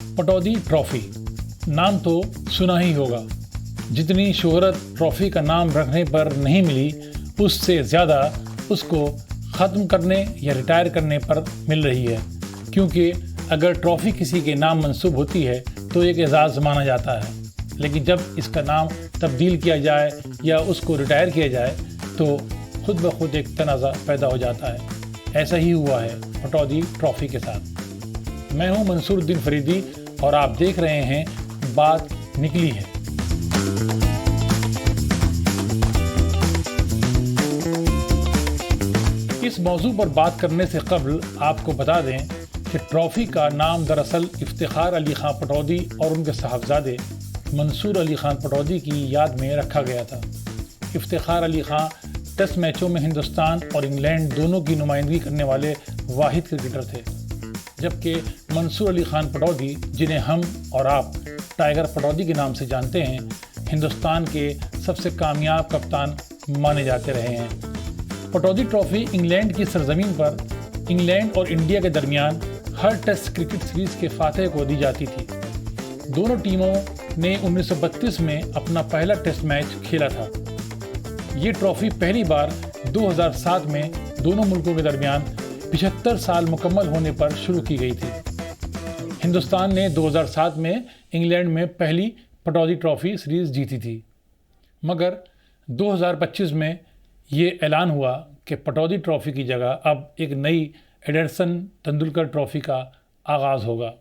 Pataudi trophy नाम तो सुना ही होगा। जितनी शोहरत ट्रॉफी का नाम रखने पर नहीं मिली, उससे ज़्यादा उसको ख़त्म करने या रिटायर करने पर मिल रही है। क्योंकि अगर ट्रॉफ़ी किसी के नाम मंसूब होती है तो एक एजाज़ माना जाता है, लेकिन जब इसका नाम तब्दील किया जाए या उसको रिटायर किया जाए तो खुद ब खुद एक तनाज़ा पैदा हो जाता है। ऐसा ही हुआ है पटौदी ट्रॉफ़ी के साथ। मैं हूं मंसूर उद्दीन फरीदी और आप देख रहे हैं बात निकली है। इस मौजू पर बात करने से कबल आपको बता दें कि ट्रॉफ़ी का नाम दरअसल इफ्तिखार अली खां पटौदी और उनके साहबजादे मंसूर अली खान पटौदी की याद में रखा गया था। इफ्तिखार अली खां टेस्ट मैचों में हिंदुस्तान और इंग्लैंड दोनों की नुमाइंदगी करने वाले वाहिद क्रिकेटर थे, जबकि मंसूर अली खान पटौदी, जिन्हें हम और आप टाइगर पटौदी के नाम से जानते हैं, हिंदुस्तान के सबसे कामयाब कप्तान माने जाते रहे हैं। पटौदी ट्रॉफ़ी इंग्लैंड की सरजमीन पर इंग्लैंड और इंडिया के दरमियान हर टेस्ट क्रिकेट सीरीज़ के फातह को दी जाती थी। दोनों टीमों ने 1932 में अपना पहला टेस्ट मैच खेला था। ये ट्रॉफ़ी पहली बार 2007 में दोनों मुल्कों के दरमियान 75 साल मुकम्मल होने पर शुरू की गई थी। हिंदुस्तान ने 2007 में इंग्लैंड में पहली पटौदी ट्रॉफ़ी सीरीज़ जीती थी, मगर 2025 में ये ऐलान हुआ कि पटौदी ट्रॉफ़ी की जगह अब एक नई एडरसन तेंदुलकर ट्रॉफ़ी का आगाज़ होगा,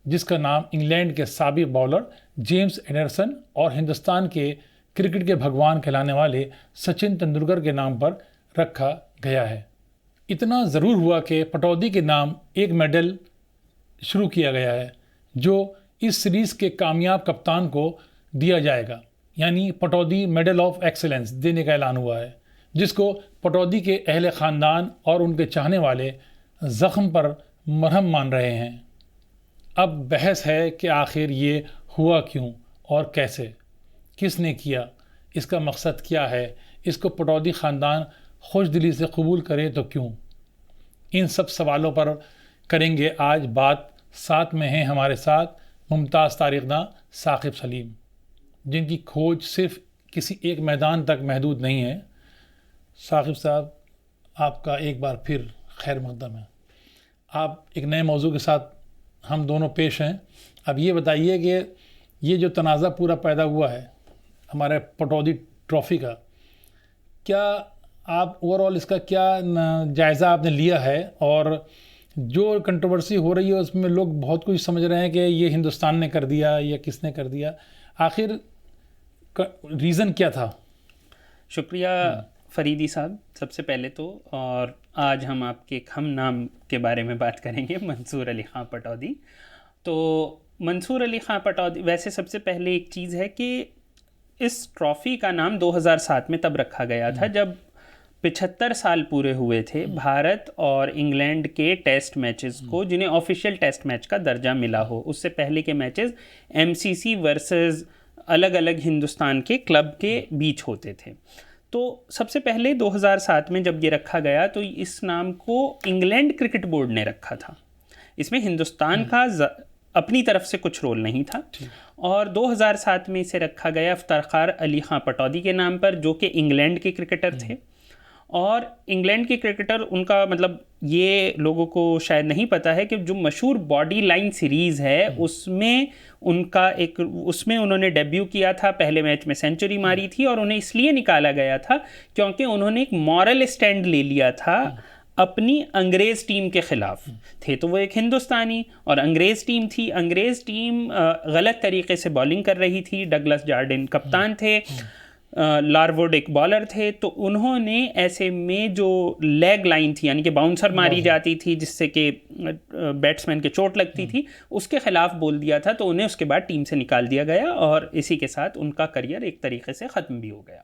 जिसका नाम इंग्लैंड के साबिक बॉलर जेम्स एंडरसन और हिंदुस्तान के क्रिकेट के भगवान कहलाने वाले सचिन तेंदुलकर के नाम पर रखा गया है। इतना ज़रूर हुआ कि पटौदी के नाम एक मेडल शुरू किया गया है जो इस सीरीज़ के कामयाब कप्तान को दिया जाएगा, यानी पटौदी मेडल ऑफ एक्सीलेंस देने का ऐलान हुआ है, जिसको पटौदी के अहले ख़ानदान और उनके चाहने वाले ज़ख्म पर मरहम मान रहे हैं। अब बहस है कि आखिर ये हुआ क्यों और कैसे, किसने किया, इसका मकसद क्या है, इसको पटौदी ख़ानदान खुश दिली से कबूल करे तो क्यों। इन सब सवालों पर करेंगे आज बात। साथ में हैं हमारे साथ मुमताज़ तारिख़ना साकिब सलीम, जिनकी खोज सिर्फ किसी एक मैदान तक महदूद नहीं है। साकिब साहब, आपका एक बार फिर खैर मक़दम है। आप एक नए मौजू के साथ हम दोनों पेश हैं। अब ये बताइए कि ये जो तनाज़ा पूरा पैदा हुआ है हमारे पटौदी ट्रॉफ़ी का, क्या आप ओवरऑल इसका क्या जायज़ा आपने लिया है? और जो कंट्रोवर्सी हो रही है उसमें लोग बहुत कुछ समझ रहे हैं कि ये हिंदुस्तान ने कर दिया या किसने कर दिया, आखिर रीज़न क्या था? शुक्रिया फरीदी साहब सबसे पहले तो। और आज हम आपके एक हम नाम के बारे में बात करेंगे, मंसूर अली खां पटौदी। तो मंसूर अली खां पटौदी, वैसे सबसे पहले एक चीज़ है कि इस ट्रॉफ़ी का नाम 2007 में तब रखा गया था जब 75 साल पूरे हुए थे भारत और इंग्लैंड के टेस्ट मैचेस को, जिन्हें ऑफिशियल टेस्ट मैच का दर्जा मिला हो। उससे पहले के मैचेस एमसीसी वर्सेस अलग अलग हिंदुस्तान के क्लब के बीच होते थे। तो सबसे पहले 2007 में जब ये रखा गया तो इस नाम को इंग्लैंड क्रिकेट बोर्ड ने रखा था। इसमें हिंदुस्तान का अपनी तरफ से कुछ रोल नहीं था। और 2007 में इसे रखा गया इफ्तिखार अली खां पटौदी के नाम पर, जो कि इंग्लैंड के क्रिकेटर थे। और इंग्लैंड के क्रिकेटर, उनका मतलब ये लोगों को शायद नहीं पता है कि जो मशहूर बॉडी लाइन सीरीज़ है उसमें उसमें उन्होंने डेब्यू किया था। पहले मैच में सेंचुरी मारी थी और उन्हें इसलिए निकाला गया था क्योंकि उन्होंने एक मॉरल स्टैंड ले लिया था अपनी अंग्रेज़ टीम के ख़िलाफ़। थे तो वो एक हिंदुस्तानी और अंग्रेज़ टीम थी। अंग्रेज़ टीम गलत तरीके से बॉलिंग कर रही थी। डगलस जार्डिन कप्तान थे, लारवुड एक बॉलर थे। तो उन्होंने ऐसे में जो लेग लाइन थी, यानी कि बाउंसर मारी जाती थी जिससे कि बैट्समैन के चोट लगती थी, उसके ख़िलाफ़ बोल दिया था। तो उन्हें उसके बाद टीम से निकाल दिया गया और इसी के साथ उनका करियर एक तरीके से ख़त्म भी हो गया।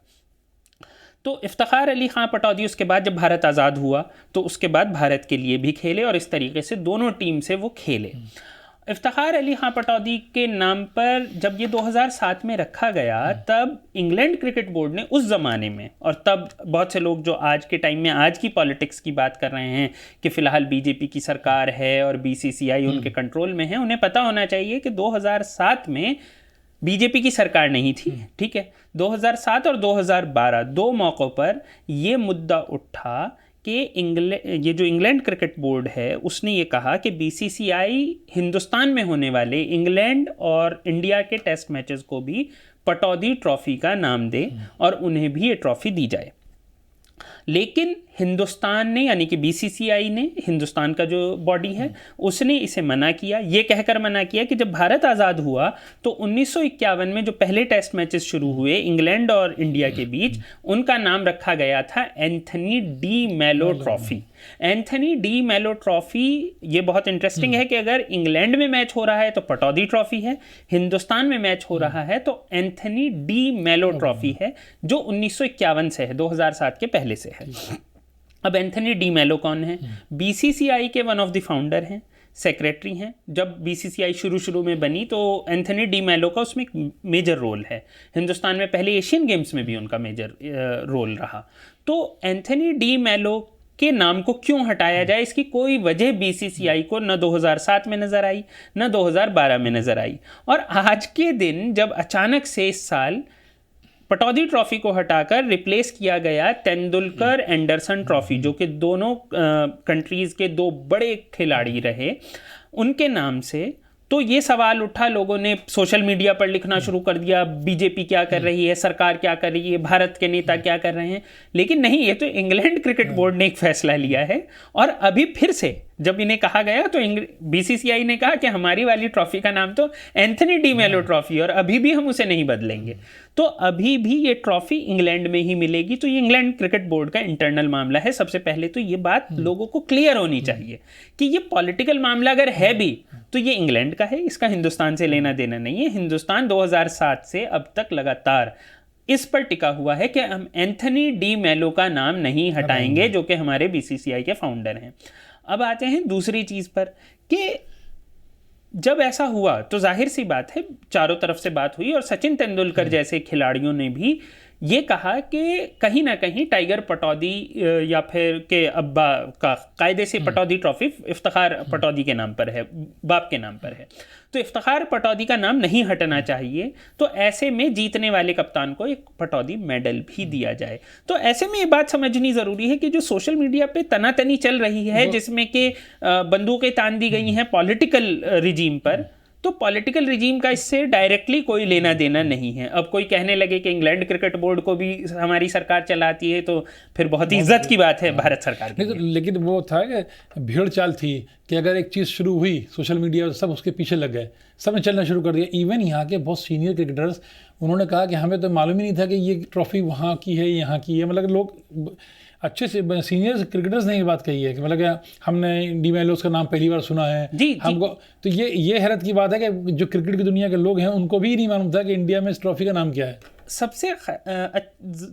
तो इफ्तिखार अली खां पटौदी उसके बाद जब भारत आज़ाद हुआ तो उसके बाद भारत के लिए भी खेले और इस तरीके से दोनों टीम से वो खेले। इफ्तिखार अली खां पटौदी के नाम पर जब ये 2007 में रखा गया, तब इंग्लैंड क्रिकेट बोर्ड ने उस ज़माने में, और तब बहुत से लोग जो आज के टाइम में आज की पॉलिटिक्स की बात कर रहे हैं कि फ़िलहाल बीजेपी की सरकार है और बीसीसीआई उनके कंट्रोल में है, उन्हें पता होना चाहिए कि 2007 में बीजेपी की सरकार नहीं थी, ठीक है। 2007 और 2012 दो मौक़ों पर ये मुद्दा उठा कि ये जो इंग्लैंड क्रिकेट बोर्ड है उसने ये कहा कि बीसीसीआई हिंदुस्तान में होने वाले इंग्लैंड और इंडिया के टेस्ट मैचेस को भी पटौदी ट्रॉफ़ी का नाम दे और उन्हें भी ये ट्रॉफ़ी दी जाए। लेकिन हिंदुस्तान ने, यानी कि बीसीसीआई ने, हिंदुस्तान का जो बॉडी है, उसने इसे मना किया। ये कहकर मना किया कि जब भारत आज़ाद हुआ तो 1951 में जो पहले टेस्ट मैचेस शुरू हुए इंग्लैंड और इंडिया के बीच, उनका नाम रखा गया था एंथनी डी मेलो ट्रॉफ़ी। एंथनी डी मेलो ट्रॉफ़ी, ये बहुत इंटरेस्टिंग है कि अगर इंग्लैंड में मैच हो रहा है तो पटौदी ट्रॉफ़ी है, हिंदुस्तान में मैच हो रहा है तो एंथनी डी मेलो ट्रॉफ़ी है, जो 1951 से है, 2007 के पहले से है। अब एंथनी डी मेलो कौन है? बीसीसीआई के वन ऑफ द फाउंडर हैं, सेक्रेटरी हैं। जब बीसीसीआई शुरू में बनी तो एंथनी डी मेलो का उसमें एक मेजर रोल है। हिंदुस्तान में पहले एशियन गेम्स में भी उनका मेजर रोल रहा। तो एंथनी डी मेलो के नाम को क्यों हटाया जाए, इसकी कोई वजह बीसीसीआई को न 2007 में नज़र आई न 2012 में नज़र आई। और आज के दिन जब अचानक से इस साल पटौदी ट्रॉफ़ी को हटाकर रिप्लेस किया गया तेंदुलकर एंडरसन ट्रॉफ़ी, जो कि दोनों कंट्रीज़ के दो बड़े खिलाड़ी रहे, उनके नाम से, तो ये सवाल उठा, लोगों ने सोशल मीडिया पर लिखना शुरू कर दिया, बीजेपी क्या कर रही है, सरकार क्या कर रही है, भारत के नेता क्या कर रहे हैं। लेकिन नहीं, ये तो इंग्लैंड क्रिकेट बोर्ड ने एक फैसला लिया है। और अभी फिर से जब इन्हें कहा गया तो बीसीसीआई ने कहा कि हमारी वाली ट्रॉफ़ी का नाम तो एंथनी डी मेलो ट्रॉफ़ी, और अभी भी हम उसे नहीं बदलेंगे। तो अभी भी ये ट्रॉफ़ी इंग्लैंड में ही मिलेगी। तो ये इंग्लैंड क्रिकेट बोर्ड का इंटरनल मामला है। सबसे पहले तो ये बात लोगों को क्लियर होनी चाहिए कि ये पॉलिटिकल मामला अगर है भी तो ये इंग्लैंड का है, इसका हिंदुस्तान से लेना देना नहीं है। हिंदुस्तान 2007 से अब तक लगातार इस पर टिका हुआ है कि हम एंथनी डी मेलो का नाम नहीं हटाएंगे, जो कि हमारे बीसीसीआई के फाउंडर हैं। अब आते हैं दूसरी चीज़ पर कि जब ऐसा हुआ तो जाहिर सी बात है, चारों तरफ से बात हुई और सचिन तेंदुलकर जैसे खिलाड़ियों ने भी ये कहा कि कहीं ना कहीं टाइगर पटौदी या फिर के अब्बा का कायदे से पटौदी ट्रॉफ़ी इफ्तिखार पटौदी के नाम पर है, बाप के नाम पर है, तो इफ्तिखार पटौदी का नाम नहीं हटना चाहिए। तो ऐसे में जीतने वाले कप्तान को एक पटौदी मेडल भी दिया जाए। तो ऐसे में ये बात समझनी ज़रूरी है कि जो सोशल मीडिया पे तनातनी चल रही है, जिसमें कि बंदूकें तान दी गई हैं पॉलिटिकल रिजीम पर, तो पॉलिटिकल रिजीम का इससे डायरेक्टली कोई लेना देना नहीं है। अब कोई कहने लगे कि इंग्लैंड क्रिकेट बोर्ड को भी हमारी सरकार चलाती है, तो फिर बहुत ही इज्जत की बात है भारत सरकार की। लेकिन वो था कि भीड़ चाल थी कि अगर एक चीज़ शुरू हुई सोशल मीडिया, सब उसके पीछे लग गए, सब ने चलना शुरू कर दिया। इवन यहाँ के बहुत सीनियर क्रिकेटर्स, उन्होंने कहा कि हमें तो मालूम ही नहीं था कि ये ट्रॉफ़ी वहाँ की है, यहाँ की है। मतलब लोग अच्छे से सीनियर क्रिकेटर्स ने ये बात कही है कि मतलब हमने डी मेलो का नाम पहली बार सुना है हमको। तो ये हैरत की बात है कि जो क्रिकेट की दुनिया के लोग हैं उनको भी नहीं मालूम था कि इंडिया में इस ट्रॉफ़ी का नाम क्या है। सबसे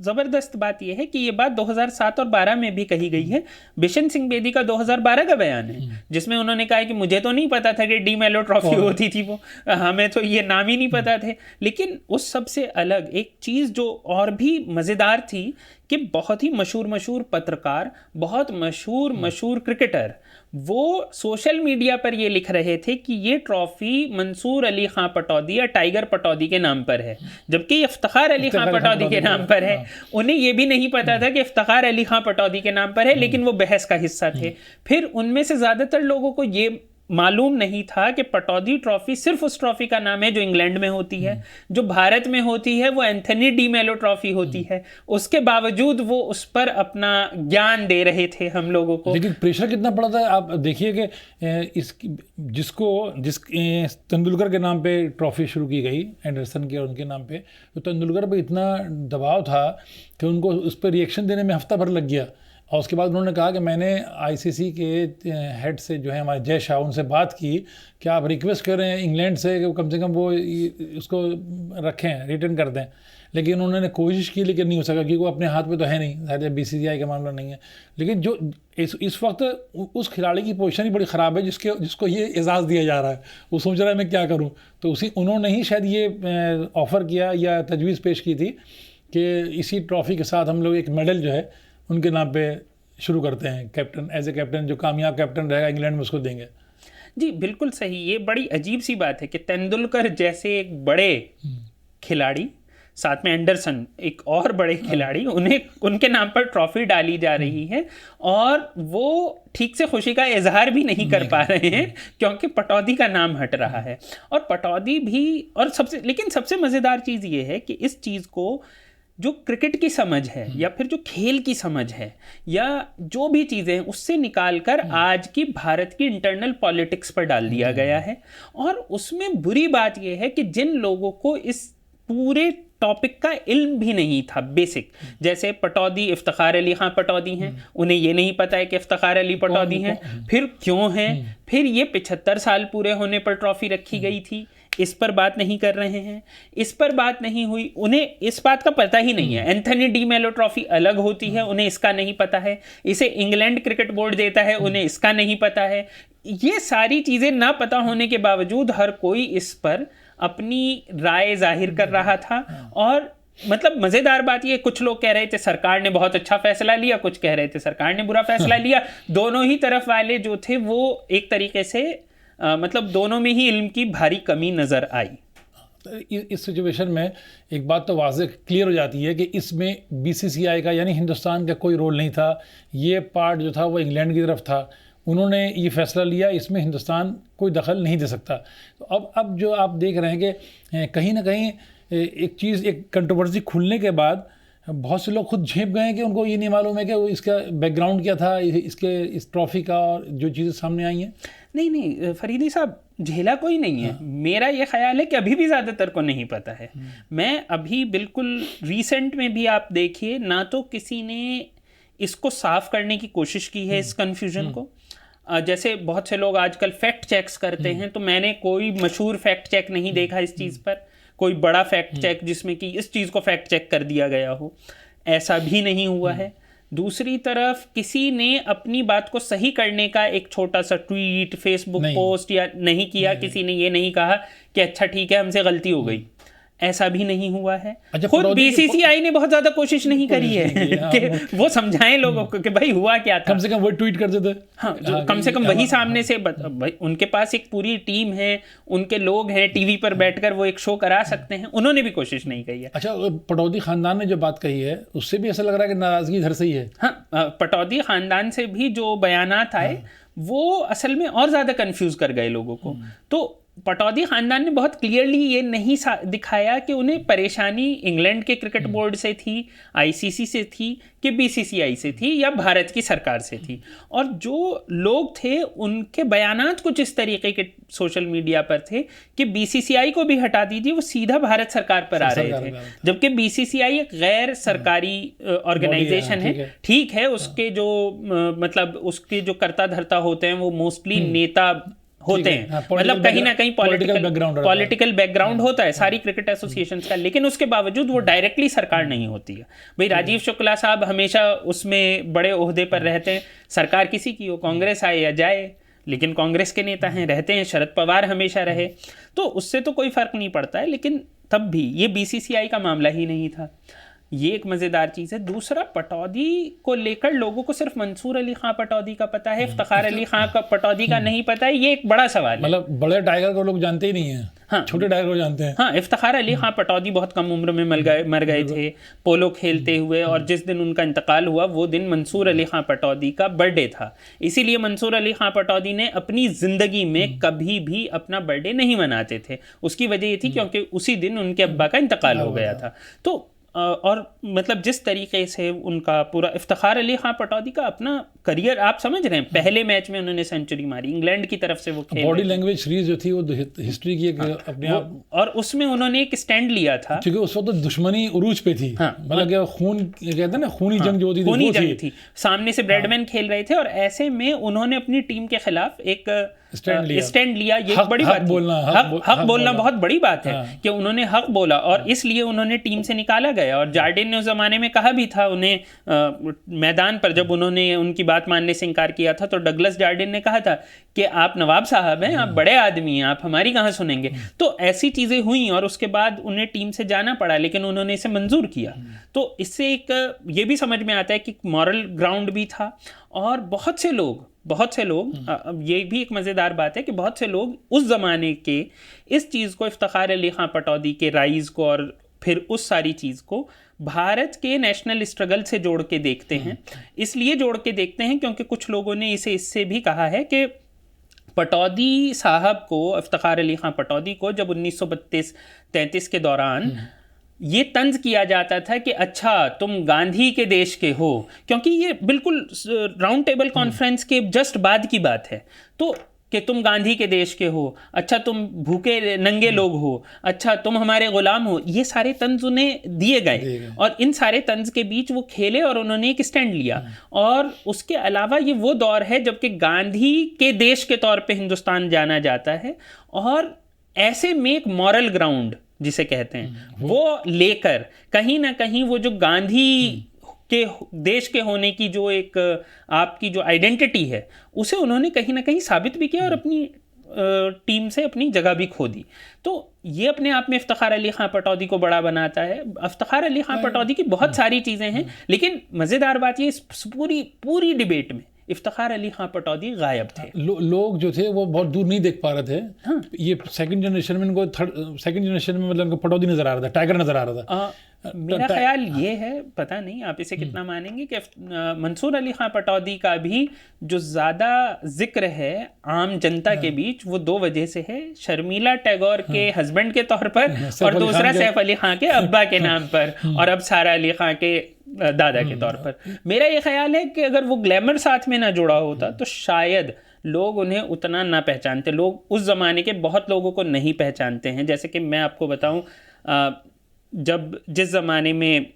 ज़बरदस्त बात यह है कि ये बात 2007 और 12 में भी कही गई है। बिशन सिंह बेदी का 2012 का बयान है, जिसमें उन्होंने कहा कि मुझे तो नहीं पता था कि डी मेलो ट्रॉफ़ी होती थी, वो हमें तो ये नाम ही नहीं पता थे। लेकिन उस सबसे अलग एक चीज़ जो और भी मज़ेदार थी कि बहुत ही मशहूर पत्रकार, बहुत मशहूर क्रिकेटर, वो सोशल मीडिया पर ये लिख रहे थे कि ये ट्रॉफ़ी मंसूर अली खां पटौदी या टाइगर पटौदी के नाम पर है, जबकि इफ्तिखार अली खां पटौदी के नाम पर है। उन्हें ये भी नहीं पता था कि इफ्तिखार अली खां पटौदी के नाम पर है, लेकिन वो बहस का हिस्सा थे। फिर उनमें से ज़्यादातर लोगों को ये मालूम नहीं था कि पटौदी ट्रॉफ़ी सिर्फ उस ट्रॉफ़ी का नाम है जो इंग्लैंड में होती है, जो भारत में होती है वो एंथनी डी मेलो ट्रॉफ़ी होती है। उसके बावजूद वो उस पर अपना ज्ञान दे रहे थे हम लोगों को। लेकिन प्रेशर कितना पड़ा था, आप देखिए कि जिस तेंदुलकर के नाम पे ट्रॉफ़ी शुरू की गई, एंडरसन के और उनके नाम पे, तो तेंदुलकर पे इतना दबाव था कि उनको उस पर रिएक्शन देने में हफ्ता भर लग गया। और उसके बाद उन्होंने कहा कि मैंने आईसीसी के हेड से जो है हमारे जय शाह, उनसे बात की कि आप रिक्वेस्ट कर रहे हैं इंग्लैंड से कि कम वो उसको रखें, रिटर्न कर दें। लेकिन उन्होंने कोशिश की लेकिन नहीं हो सका, क्योंकि वो अपने हाथ में तो है नहीं, शायद BCCI का मामला नहीं है। लेकिन जो इस वक्त उस खिलाड़ी की पोजीशन ही बड़ी ख़राब है जिसको ये एजाज़ दिया जा रहा है, वो सोच रहा है मैं क्या करूँ। तो उन्होंने ही शायद ये ऑफ़र किया या तजवीज़ पेश की थी कि इसी ट्रॉफ़ी के साथ हम लोग एक मेडल जो है उनके नाम पे शुरू करते हैं, कैप्टन एज ए कैप्टन, जो कामयाब कैप्टन रहेगा इंग्लैंड में उसको देंगे। जी बिल्कुल सही। ये बड़ी अजीब सी बात है कि तेंदुलकर जैसे एक बड़े खिलाड़ी, साथ में एंडरसन एक और बड़े खिलाड़ी, उन्हें उनके नाम पर ट्रॉफी डाली जा रही है और वो ठीक से खुशी का इजहार भी नहीं कर पा रहे हैं क्योंकि पटौदी का नाम हट रहा है। और पटौदी भी, और सबसे मज़ेदार चीज़ ये है कि इस चीज़ को जो क्रिकेट की समझ है या फिर जो खेल की समझ है या जो भी चीज़ें हैं उससे निकालकर आज की भारत की इंटरनल पॉलिटिक्स पर डाल दिया गया है। और उसमें बुरी बात यह है कि जिन लोगों को इस पूरे टॉपिक का इल्म भी नहीं था बेसिक, जैसे पटौदी, इफ्तिखार अली खां पटौदी हैं, उन्हें ये नहीं पता है कि इफ्तिखार अली पटौदी हैं, फिर क्यों हैं, फिर ये 75 साल पूरे होने पर ट्रॉफी रखी गई थी, इस पर बात नहीं कर रहे हैं, इस पर बात नहीं हुई, उन्हें इस बात का पता ही नहीं है। एंथनी डी मेलो ट्रॉफी अलग होती है, उन्हें इसका नहीं पता है, इसे इंग्लैंड क्रिकेट बोर्ड देता है, उन्हें इसका नहीं पता है। ये सारी चीज़ें ना पता होने के बावजूद हर कोई इस पर अपनी राय जाहिर कर रहा था। और मतलब मज़ेदार बात ये, कुछ लोग कह रहे थे सरकार ने बहुत अच्छा फैसला लिया, कुछ कह रहे थे सरकार ने बुरा फैसला लिया। दोनों ही तरफ वाले जो थे वो एक तरीके से मतलब दोनों में ही इल्म की भारी कमी नज़र आई। इस सिचुएशन में एक बात तो वाज़ेह क्लियर हो जाती है कि इसमें BCCI का यानी हिंदुस्तान का कोई रोल नहीं था। ये पार्ट जो था वो इंग्लैंड की तरफ था, उन्होंने ये फैसला लिया, इसमें हिंदुस्तान कोई दखल नहीं दे सकता। तो अब जो आप देख रहे हैं कि कहीं ना कहीं एक चीज़, एक कंट्रोवर्सी खुलने के बाद बहुत से लोग खुद झेप गए हैं कि उनको ये नहीं मालूम है कि वो इसका बैकग्राउंड क्या था, इस ट्रॉफ़ी का, और जो चीज़ें सामने आई हैं। नहीं फरीदी साहब, झेला कोई नहीं है। मेरा ये ख्याल है कि अभी भी ज़्यादातर को नहीं पता है। मैं अभी बिल्कुल रिसेंट में भी आप देखिए, ना तो किसी ने इसको साफ करने की कोशिश की है इस कन्फ्यूजन को। जैसे बहुत से लोग आजकल फैक्ट चेक्स करते हैं, तो मैंने कोई मशहूर फैक्ट चेक नहीं देखा इस चीज़ पर, कोई बड़ा फैक्ट चेक जिसमें कि इस चीज़ को फैक्ट चेक कर दिया गया हो, ऐसा भी नहीं हुआ है। दूसरी तरफ किसी ने अपनी बात को सही करने का एक छोटा सा ट्वीट, फेसबुक पोस्ट या नहीं किया, किसी ने ये नहीं कहा कि अच्छा ठीक है हमसे गलती हो गई, ऐसा भी नहीं हुआ है। खुद BCCI ने बहुत ज्यादा कोशिश नहीं करी है कि वो समझाएं लोगों को कि भाई हुआ क्या था। कम से कम वो ट्वीट कर देते। हाँ, कम से कम वही सामने से भाई उनके पास एक पूरी टीम है, उनके लोग हैं, टीवी पर बैठकर वो एक शो करा सकते हैं, उन्होंने भी कोशिश नहीं की है। अच्छा, पटौदी खानदान ने जो बात कही है उससे भी ऐसा लग रहा है कि नाराजगी इधर से ही है। हाँ, पटौदी खानदान से भी जो बयानात आए वो असल में और ज्यादा कंफ्यूज कर गए लोगों को। तो पटौदी खानदान ने बहुत क्लियरली ये नहीं दिखाया कि उन्हें परेशानी इंग्लैंड के क्रिकेट बोर्ड से थी, ICC से थी, कि BCCI से थी या भारत की सरकार से थी। और जो लोग थे उनके बयानात कुछ इस तरीके के सोशल मीडिया पर थे कि BCCI को भी हटा दीजिए, वो सीधा भारत सरकार पर आ रहे थे, जबकि BCCI एक गैर सरकारी ऑर्गेनाइजेशन है। ठीक है, उसके जो मतलब उसके जो कर्ता धर्ता होते हैं वो मोस्टली नेता होते हैं, मतलब कहीं ना कहीं पॉलिटिकल बैकग्राउंड होता है सारी क्रिकेट एसोसिएशंस का, लेकिन उसके बावजूद वो डायरेक्टली सरकार नहीं होती है। भाई राजीव शुक्ला साहब हमेशा उसमें बड़े ओहदे पर रहते हैं, सरकार किसी की हो, कांग्रेस आए या जाए, लेकिन कांग्रेस के नेता हैं, रहते हैं। शरद पवार हमेशा रहे, तो उससे तो कोई फर्क नहीं पड़ता है। लेकिन तब भी ये BCCI का मामला ही नहीं था। ये एक मज़ेदार चीज़ है। दूसरा, पटौदी को लेकर लोगों को सिर्फ मंसूर अली खां पटौदी का पता है, इफ्तिखार अली खां का पटौदी का नहीं पता है। ये एक बड़ा सवाल है। मतलब बड़े टाइगर को लोग जानते ही नहीं हैं। हाँ, छोटे टाइगर को जानते हैं। हाँ, इफ्तिखार अली खां पटौदी बहुत कम उम्र में मर गए थे पोलो खेलते हुए, और जिस दिन उनका इंतकाल हुआ वो दिन मंसूर अली खां पटौदी का बर्थडे था। इसीलिए मंसूर अली खां पटौदी ने अपनी ज़िंदगी में कभी भी अपना बर्थडे नहीं मनाते थे। उसकी वजह ये थी क्योंकि उसी दिन उनके अब्बा का इंतकाल हो गया था। तो और मतलब जिस तरीके से उनका पूरा, इफ्तिखार अली खां पटौदी का अपना करियर आप समझ रहे हैं, पहले मैच में उन्होंने सेंचुरी मारी, इंग्लैंड की तरफ से वो खेल बॉडी लैंग्वेज सीरीज जो थी वो हिस्ट्री की एक अपने आप, और उसमें उन्होंने एक स्टैंड लिया था क्योंकि उस वक्त तो दुश्मनी उरूज पे थी। मतलब क्या खून कहते हैं ना, खूनी जंग जो होती थी, खूनी जंग थी, सामने से ब्रैडमैन खेल रहे थे और ऐसे में उन्होंने अपनी टीम के खिलाफ एक स्टैंड लिया। ये बड़ी बात, हक बोलना बहुत बड़ी बात है कि उन्होंने हक बोला और इसलिए उन्होंने टीम से निकाला गया। और जार्डिन ने उस जमाने में कहा भी था उन्हें मैदान पर, जब उन्होंने उनकी बात मानने से इनकार किया था तो डगलस जार्डिन ने कहा था कि आप नवाब साहब हैं, आप बड़े आदमी हैं, आप हमारी कहाँ सुनेंगे। तो ऐसी चीज़ें हुई और उसके बाद उन्हें टीम से जाना पड़ा, लेकिन उन्होंने इसे मंजूर किया। तो इससे एक ये भी समझ में आता है कि मॉरल ग्राउंड भी था। और बहुत से लोग ये भी एक मज़ेदार बात है कि बहुत से लोग उस ज़माने के इस चीज़ को, इफ्तिखार अली खां पटौदी के राइज़ को और फिर उस सारी चीज़ को भारत के नेशनल स्ट्रगल से जोड़ के देखते हैं। इसलिए जोड़ के देखते हैं क्योंकि कुछ लोगों ने इसे इससे भी कहा है कि पटौदी साहब को, इफ्तिखार अली खां पटौदी को, जब 1932-33 के दौरान ये तंज किया जाता था कि अच्छा तुम गांधी के देश के हो, क्योंकि ये बिल्कुल राउंड टेबल कॉन्फ्रेंस के जस्ट बाद की बात है, तो कि तुम गांधी के देश के हो, अच्छा तुम भूखे नंगे लोग हो, अच्छा तुम हमारे गुलाम हो, ये सारे तंज उन्हें दिए गए। और इन सारे तंज के बीच वो खेले और उन्होंने एक स्टैंड लिया। और उसके अलावा ये वो दौर है जबकि गांधी के देश के तौर पे हिंदुस्तान जाना जाता है, और ऐसे में एक मॉरल ग्राउंड जिसे कहते हैं वो लेकर कहीं ना कहीं वो जो गांधी के देश के होने की जो एक आपकी जो आइडेंटिटी है उसे उन्होंने कहीं ना कहीं साबित भी किया और अपनी टीम से अपनी जगह भी खो दी। तो ये अपने आप में इफ्तिखार अली खां पटौदी को बड़ा बनाता है। इफ्तिखार अली खां पटौदी की बहुत सारी चीज़ें हैं, लेकिन मज़ेदार बात ये इस पूरी डिबेट में इफ्तिखार अली खां पटौदी गायब थे। लोग जो थे वो बहुत दूर नहीं देख पा रहे थे। हाँ। ये सेकंड जनरेशन में इनको सेकंड जनरेशन में मतलब इनको पटौदी नजर आ रहा था, टाइगर नजर आ रहा था। मेरा ख्याल ये है, पता नहीं आप इसे कितना मानेंगे, कि मंसूर अली खां पटौदी का भी जो ज़्यादा जिक्र है आम जनता के बीच वो दो वजह से है। शर्मिला टैगोर के हस्बैंड के तौर पर और दूसरा सैफ अली खां के अब्बा के नाम पर और अब सारा अली खां के दादा के तौर पर। मेरा ये ख्याल है कि अगर वो ग्लैमर साथ में ना जुड़ा होता तो शायद लोग उन्हें उतना ना पहचानते। लोग उस ज़माने के बहुत लोगों को नहीं पहचानते हैं। जैसे कि मैं आपको बताऊं, जब जिस ज़माने में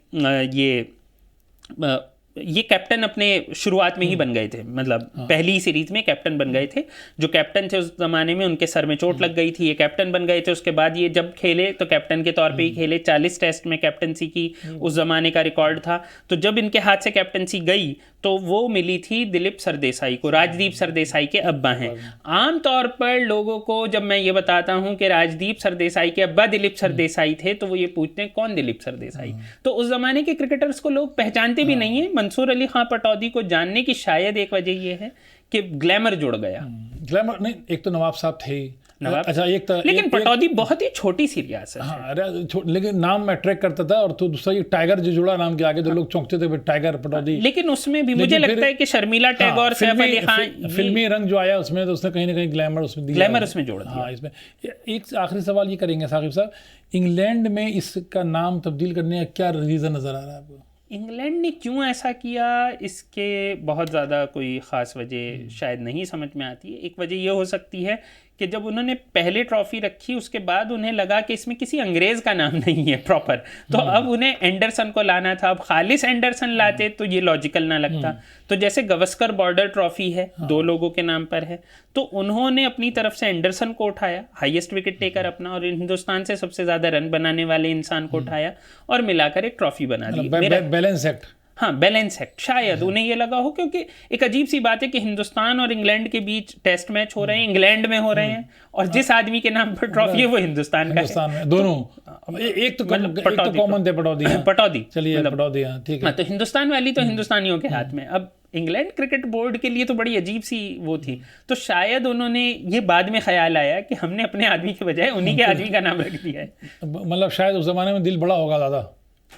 ये कैप्टन अपने शुरुआत में ही बन गए थे, मतलब पहली सीरीज में कैप्टन बन गए थे। जो कैप्टन थे उस ज़माने में उनके सर में चोट लग गई थी, ये कैप्टन बन गए थे। उसके बाद ये जब खेले तो कैप्टन के तौर पे ही खेले। 40 टेस्ट में कैप्टनसी की उस ज़माने का रिकॉर्ड था। तो जब इनके हाथ से कैप्टनसी गई तो वो मिली थी दिलीप सरदेसाई को। राजदीप सरदेसाई के अब्बा हैं। आम तौर पर लोगों को जब मैं ये बताता हूँ कि राजदीप सरदेसाई के अब्बा दिलीप सरदेसाई थे तो वो ये पूछते हैं कौन दिलीप सरदेसाई। तो उस ज़माने के क्रिकेटर्स को लोग पहचानते भी नहीं है। मंसूर अली खां पटौदी को जानने की शायद एक वजह ये है कि ग्लैमर जुड़ गया। ग्लैमर नहीं, एक तो नवाब साहब थे, अच्छा एक तो, लेकिन पटौदी बहुत ही छोटी सी रियासत है। हाँ, लेकिन नाम अट्रैक्ट करता था। और तो दूसरा ये टाइगर जो जुड़ा नाम के आगे तो लोग चौंकते थे, टाइगर पटौदी। लेकिन उसमें भी मुझे लगता है कि शर्मिला टैगोर, सैफ अली खान, फिल्मी रंग जो आया उसमें, तो उसने कहीं ना कहीं ग्लैमर उसमें जोड़ दिया। हाँ, इसमें एक आखिरी सवाल ये करेंगे साकिब साहब, इंग्लैंड में इसका नाम तब्दील करने का क्या रीज़न नज़र आ रहा है आपको? इंग्लैंड ने क्यों ऐसा किया, इसके बहुत ज़्यादा कोई ख़ास वजह शायद नहीं समझ में आती है। एक वजह ये हो सकती है कि जब उन्होंने पहले ट्रॉफ़ी रखी उसके बाद उन्हें लगा कि इसमें किसी अंग्रेज़ का नाम नहीं है प्रॉपर, तो अब उन्हें एंडरसन को लाना था। अब खालिस एंडरसन लाते तो ये लॉजिकल ना लगता। तो जैसे गवस्कर बॉर्डर ट्रॉफ़ी है, 2 लोगों के नाम पर है, तो उन्होंने अपनी तरफ से एंडरसन को उठाया, हाईएस्ट विकेट टेकर अपना, और हिंदुस्तान से सबसे ज़्यादा रन बनाने वाले इंसान को उठाया और मिलाकर एक ट्रॉफ़ी बना दी। Balance act. हाँ, बैलेंस एक्ट। शायद उन्हें ये लगा हो, क्योंकि एक अजीब सी बात है कि हिंदुस्तान और इंग्लैंड के बीच टेस्ट मैच हो रहे हैं, इंग्लैंड में हो रहे हैं, और जिस आदमी के नाम पर ट्रॉफी है वो हिंदुस्तान का है। दोनों एक तो कॉमन थे, पटौदी। चलिए पटौदी, ठीक है। तो हिंदुस्तान वाली तो हिंदुस्तानियों के हाथ में। अब इंग्लैंड क्रिकेट बोर्ड के लिए तो बड़ी अजीब सी वो थी। तो शायद उन्होंने ये बाद में ख्याल आया कि हमने अपने आदमी के बजाय उन्हीं के आदमी का नाम रख दिया है। मतलब शायद उस जमाने में दिल बड़ा होगा ज़्यादा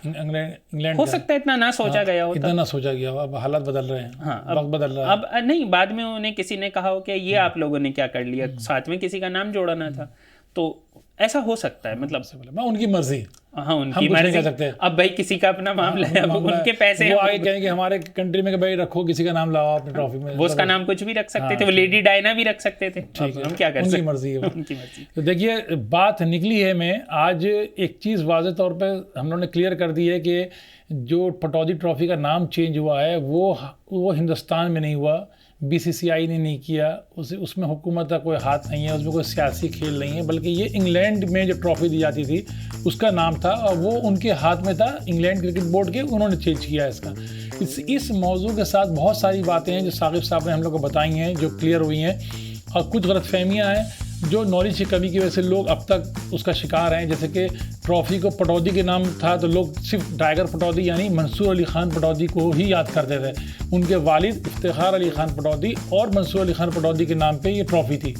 इंग्लैंड, हो सकता है इतना ना सोचा गया हो, इतना ना सोचा गया हो। अब हालात बदल रहे हैं। हाँ, वक्त बदल रहा है। अब नहीं, बाद में उन्हें किसी ने कहा हो कि ये आप लोगों ने क्या कर लिया, साथ में किसी का नाम जोड़ना था, तो ऐसा हो सकता है। मतलब मैं उनकी मर्जी, हाँ, हम उनकी कुछ नहीं मर्जी। कर सकते। अब भाई किसी का अपना मामला है, अब मामला है। उनके पैसे वो हैं, आगे कहेंगे हमारे कंट्री में कि भाई रखो, किसी का नाम लाओ अपनी ट्रॉफी में। वो उसका नाम कुछ भी रख सकते हाँ, थे, वो लेडी डायना भी रख सकते थे। ठीक अब है, हम क्या कर उनकी सकते, मर्जी है वो। उनकी मर्जी। तो देखिए, बात निकली है में आज एक चीज़ वाज़े तौर पे हम लोगों ने क्लियर कर दी है कि जो पटौदी ट्रॉफी का नाम चेंज हुआ है वो हिंदुस्तान में नहीं हुआ, बीसीसीआई ने नहीं किया, उसमें हुकूमत का कोई हाथ नहीं है, उसमें कोई सियासी खेल नहीं है, बल्कि ये इंग्लैंड में जो ट्रॉफी दी जाती थी उसका नाम था और वो उनके हाथ में था, इंग्लैंड क्रिकेट बोर्ड के, उन्होंने चेंज किया इसका। इस मौजू के साथ बहुत सारी बातें हैं जो साकिब साहब ने हम लोग को बताई हैं, जो क्लियर हुई हैं, और कुछ गलतफहमियाँ हैं जो नॉलेज की कमी की वजह से लोग अब तक उसका शिकार हैं। जैसे कि ट्रॉफी को पटौदी के नाम था तो लोग सिर्फ टाइगर पटौदी यानी मंसूर अली ख़ान पटौदी को ही याद करते थे। उनके वालिद इफ्तिखार अली ख़ान पटौदी और मंसूर अली ख़ान पटौदी के नाम पे ये ट्रॉफ़ी थी।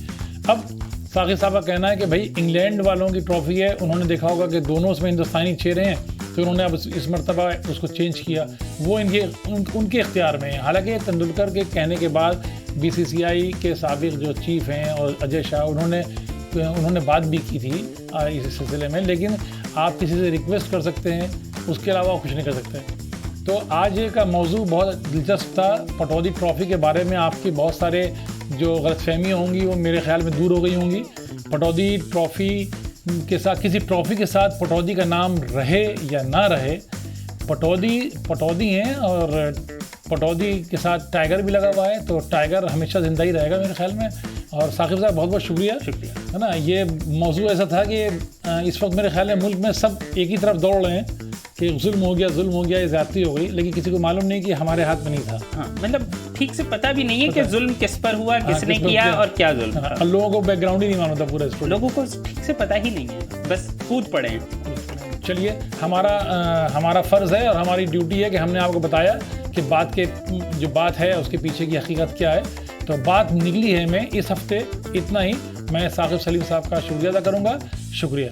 अब साकिब साहब का कहना है कि भाई इंग्लैंड वालों की ट्रॉफ़ी है, उन्होंने देखा होगा कि दोनों उसमें हिंदुस्तानी चेहरे हैं, तो उन्होंने अब इस मरतबा उसको चेंज किया, वो उनके इख्तियार में है। हालांकि तेंदुलकर के कहने के बाद बीसीसीआई के साबिक जो चीफ हैं और अजय शाह, उन्होंने बात भी की थी इस सिलसिले में, लेकिन आप किसी से रिक्वेस्ट कर सकते हैं, उसके अलावा कुछ नहीं कर सकते। तो आज का मौजू बहुत दिलचस्प था। पटौदी ट्रॉफ़ी के बारे में आपकी बहुत सारे जो गलतफहमियाँ होंगी वो मेरे ख्याल में दूर हो गई होंगी। पटौदी ट्रॉफ़ी के साथ, किसी ट्रॉफ़ी के साथ पटौदी का नाम रहे या ना रहे, पटौदी हैं और पटौदी के साथ टाइगर भी लगा हुआ है, तो टाइगर हमेशा ज़िंदा ही रहेगा मेरे ख्याल में। और साकिब साहब बहुत बहुत शुक्रिया, है ना। ये मौजू ऐसा था कि इस वक्त मेरे ख्याल में मुल्क में सब एक ही तरफ दौड़ रहे हैं कि जुल्म हो गया, ये ज़्यादती हो गई, लेकिन किसी को मालूम नहीं कि हमारे हाथ में नहीं था। हाँ, मतलब ठीक से पता भी नहीं है कि जुल्म किस पर हुआ, किसने किया और क्या जुल्म था। लोगों को बैकग्राउंड ही नहीं मालूम था पूरा इसको, लोगों को ठीक से पता ही नहीं है, बस कूद पड़े हैं। चलिए, हमारा फ़र्ज़ है और हमारी ड्यूटी है कि हमने आपको बताया कि जो बात है उसके पीछे की हकीकत क्या है। तो बात निकली है में इस हफ्ते इतना ही। मैं साकिब सलीम साहब का शुक्रिया अदा करूँगा। शुक्रिया।